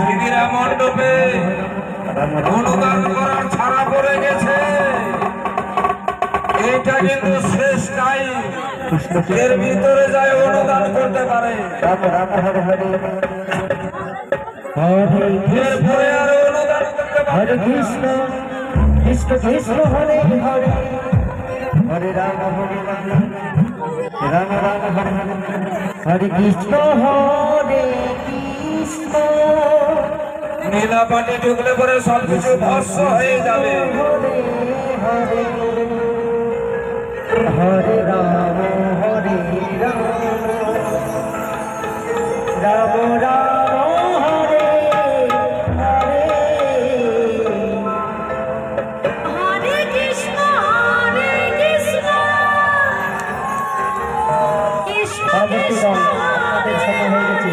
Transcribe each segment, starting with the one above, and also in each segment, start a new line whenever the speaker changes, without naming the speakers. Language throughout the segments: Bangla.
দিদিরা মণ্ডপে অনুদান করার ছাড়া পড়ে গেছে। এটা কিন্তু শেষ টাইম, এর ভিতরে যায় অনুদান করতে পারে, এরপরে আর অনুদান করতে পারে।
কৃষ্ণ কৃষ্ণ কৃষ্ণ হরে হরে হরে রাম হরে রাম রাম রাম হরে হরে হরে কৃষ্ণ হরে কৃষ্ণ।
নীলা পানি ঢুকলে পরে সবকিছু ভস্ম হয়ে যাবে।
হরে হরে হরে রাম হরে রাম রাম রাম হরে হরে
হরে কৃষ্ণ কৃষ্ণ কৃষ্ণ
আমাদের সময় হয়ে গেছে।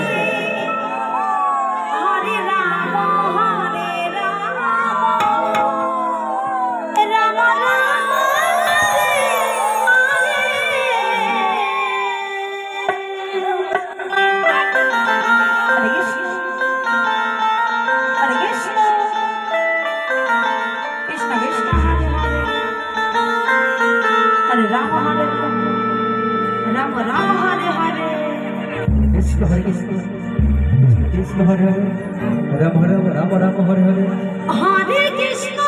হরে রাম রাম রাম হরে কৃষ্ণ হরে কৃষ্ণ কৃষ্ণ কৃষ্ণ হরে রাম রাম রাম হরে হরে
কৃষ্ণ হরে কৃষ্ণ কৃষ্ণ হরে হরে রাম হরে রাম রাম হরে হরে
হরে কৃষ্ণ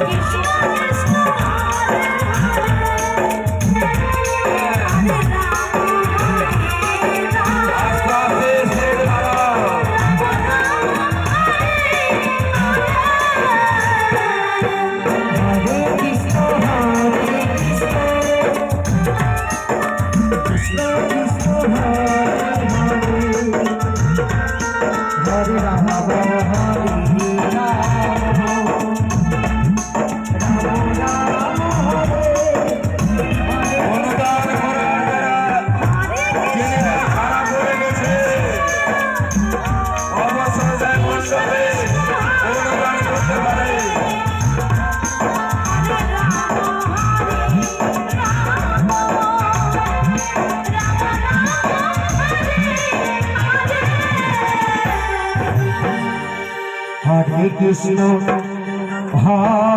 কৃষ্ণ কৃষ্ণ হরে হরে হরে রাম
আস্তে আস্তে শেষ দাঁড়াও।
হরে কৃষ্ণ কৃষ্ণ কৃষ্ণ হরে হরে হরে রাম হরে রাম রাম রাম হরে
অনুদান করার যারা খারাপ হয়ে গেছে, অবসর যায় মণ্ডপে অনুদান করতে পারে।
হরে কৃষ্ণ হরে